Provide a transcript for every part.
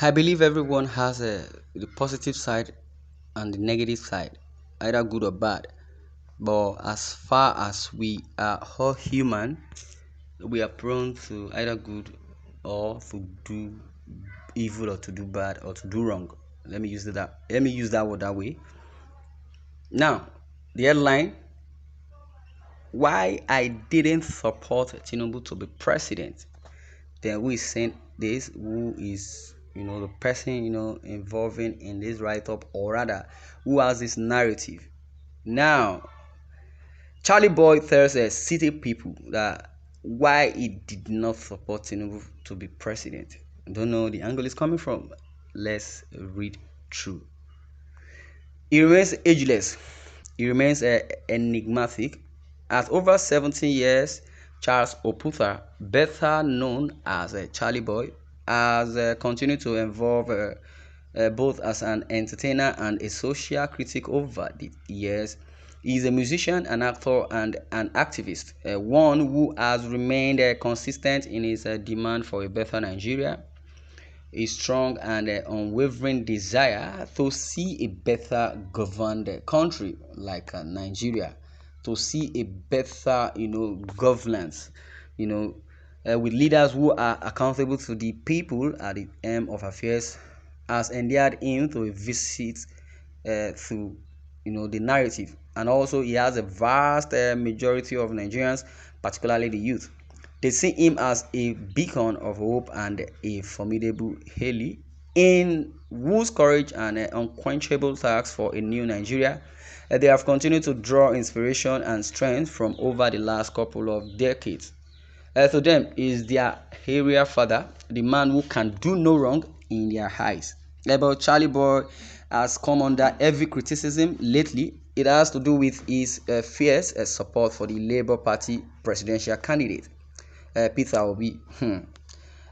I believe everyone has the positive side and the negative side, either good or bad. But as far as we are all human, we are prone to either good or to do evil or to do bad or to do wrong. Let me use that word that way. Now, the headline: why I didn't support TINUBU to be president. Then who is saying this? Who is the person involving in this write-up, or rather who has this narrative? Now, Charlie Boy tells city people that why he did not support Tinubu to be president. I don't know the angle is coming from. Let's read through. He remains ageless. He remains enigmatic. At over 17 years, Charles Oputha, better known as Charlie Boy, has continued to evolve both as an entertainer and a social critic over the years. He is a musician, an actor, and an activist, one who has remained consistent in his demand for a better Nigeria, a strong and unwavering desire to see a better governed country like Nigeria, to see a better, governance, with leaders who are accountable to the people at the end of affairs, has endeared him to a visit through, the narrative. And also, he has a vast majority of Nigerians, particularly the youth. They see him as a beacon of hope and a formidable ally in whose courage and unquenchable thirst for a new Nigeria they have continued to draw inspiration and strength from over the last couple of decades. To them, is their area father, the man who can do no wrong in their eyes. But Charlie Boy has come under heavy criticism lately. It has to do with his fierce support for the Labour Party presidential candidate, Peter Obi.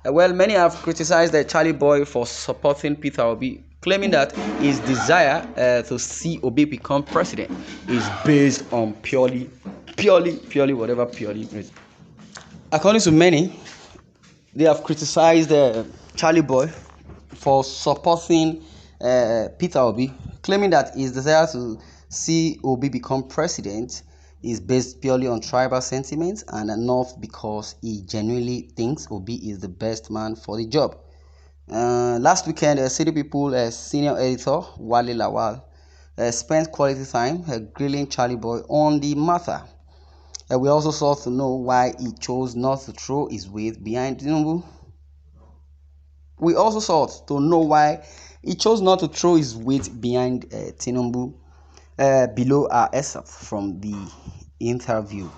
Well, many have criticized Charlie Boy for supporting Peter Obi, claiming that his desire to see Obi become president is based on purely whatever purely is. According to many, they have criticized Charlie Boy for supporting Peter Obi, claiming that his desire to see Obi become president is based purely on tribal sentiments and not because he genuinely thinks Obi is the best man for the job. Last weekend, City People senior editor Wale Lawal spent quality time grilling Charlie Boy on the matter. We also sought to know why he chose not to throw his weight behind TINUBU. We also sought to know why he chose not to throw his weight behind TINUBU. Below our excerpt from the interview.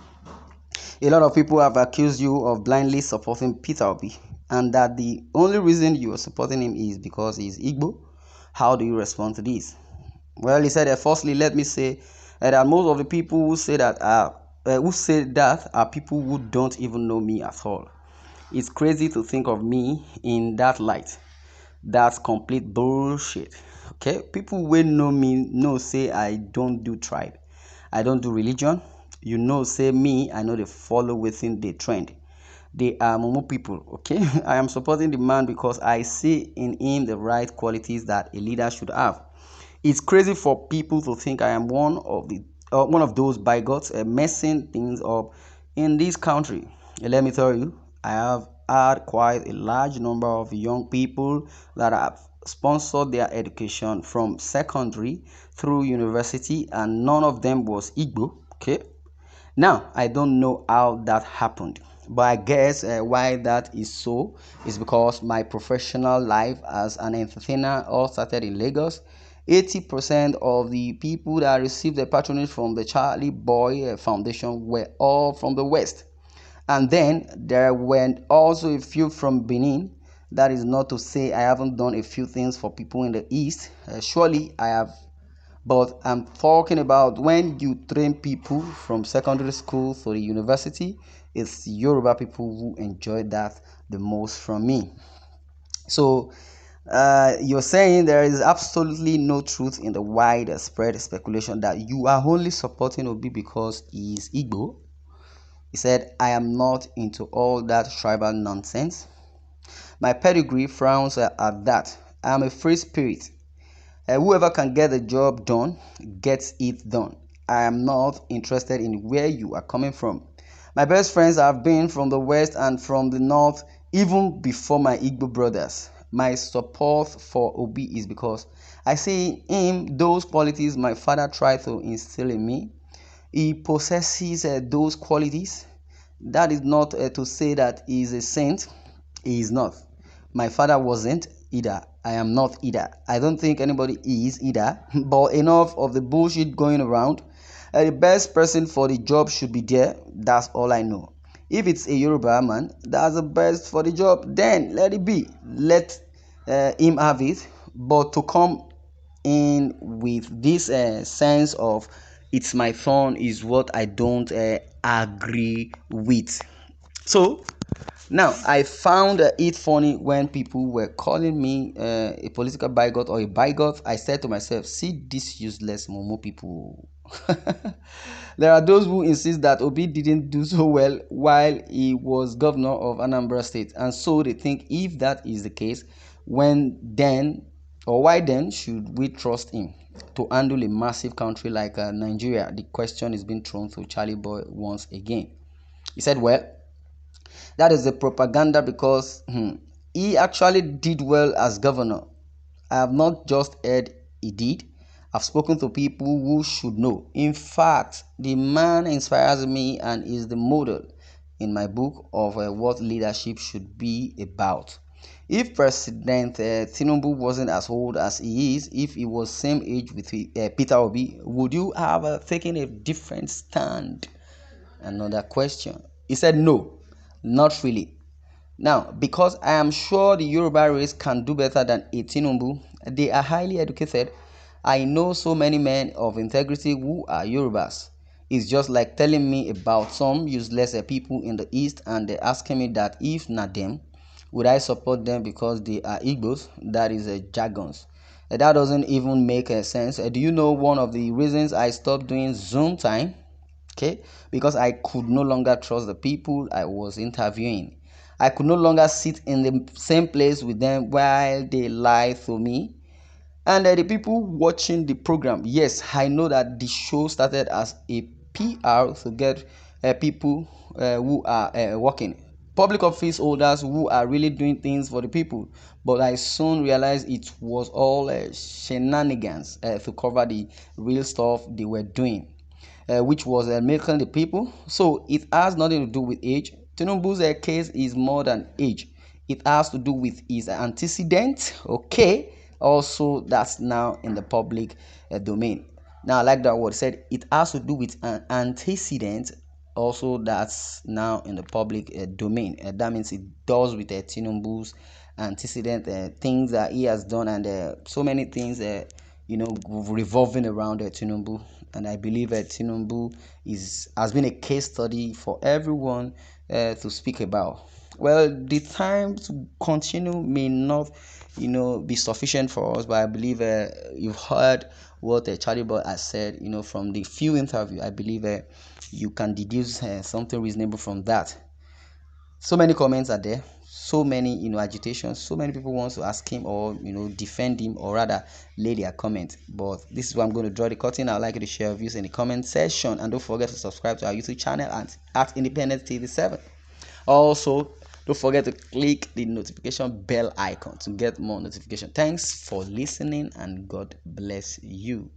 A lot of people have accused you of blindly supporting Peter Obi, and that the only reason you are supporting him is because he is Igbo. How do you respond to this? Well, he said, firstly, let me say that most of the people who say that are people who don't even know me at all. It's crazy to think of me in that light. That's complete bullshit. Okay, people will know me know say I don't do tribe, I don't do religion. Say me, I know they follow within the trend. They are Momo people. Okay, I am supporting the man because I see in him the right qualities that a leader should have. It's crazy for people to think I am one of those bigots messing things up in this country. Let me tell you, I have had quite a large number of young people that have sponsored their education from secondary through university, and none of them was Igbo. Okay, now I don't know how that happened, but I guess why that is so is because my professional life as an entertainer all started in Lagos. 80% of the people that received the patronage from the Charlie Boy Foundation were all from the West. And then there were also a few from Benin. That is not to say I haven't done a few things for people in the East. Surely I have. But I'm talking about when you train people from secondary school to the university, it's Yoruba people who enjoy that the most from me. So you're saying there is absolutely no truth in the widespread speculation that you are only supporting Obi because he is Igbo. He said, I am not into all that tribal nonsense. My pedigree frowns at that. I am a free spirit. Whoever can get the job done gets it done. I am not interested in where you are coming from. My best friends have been from the west and from the north even before my Igbo brothers. My support for Obi is because I see in him those qualities my father tried to instill in me. He possesses those qualities. That is not to say that he is a saint. He is not. My father wasn't either. I am not either. I don't think anybody is either. But enough of the bullshit going around. The best person for the job should be there. That's all I know. If it's a Yoruba man, that's the best for the job. Then let it be. Let him have it. But to come in with this sense of it's my phone is what I don't agree with. So now I found it funny when people were calling me a political bigot or a bigot. I said to myself, see this useless Momo people. There are those who insist that Obi didn't do so well while he was governor of Anambra State, and so they think if that is the case, when then or why then should we trust him to handle a massive country like Nigeria? The question is being thrown to Charlie Boy once again. He said, well, that is the propaganda because he actually did well as governor. I have not just heard he did. I've spoken to people who should know. In fact, the man inspires me and is the model in my book of what leadership should be about. If President TINUBU wasn't as old as he is, if he was same age with Peter Obi, would you have taken a different stand? Another question. He said no, not really. Now, because I am sure the Yoruba race can do better than a TINUBU, they are highly educated. I know so many men of integrity who are Yorubas. It's just like telling me about some useless people in the East and they're asking me that if not them, would I support them because they are Igbos? That is jargons. That doesn't even make sense. Do you know one of the reasons I stopped doing Zoom time? Okay, because I could no longer trust the people I was interviewing. I could no longer sit in the same place with them while they lie to me. And the people watching the program, yes, I know that the show started as a PR to get people who are working, public office holders who are really doing things for the people. But I soon realized it was all shenanigans to cover the real stuff they were doing. Which was milking the people. So it has nothing to do with age. Tinubu's case is more than age. It has to do with his antecedent. Okay. Also, that's now in the public domain. Now, I like that word. Said it has to do with an antecedent. Also, that's now in the public domain. That means it does with Tinubu's antecedent things that he has done and so many things revolving around TINUBU. And I believe TINUBU has been a case study for everyone to speak about. Well, the time to continue may not be sufficient for us, but I believe you've heard what Charlie Boy has said. From the few interview, I believe you can deduce something reasonable from that. So many comments are there, so many agitations, so many people want to ask him or defend him or rather lay their comment. But this is where I'm going to draw the curtain. I'd like you to share your views in the comment section and don't forget to subscribe to our YouTube channel at Independent TV 7. Also, don't forget to click the notification bell icon to get more notification. Thanks for listening and God bless you.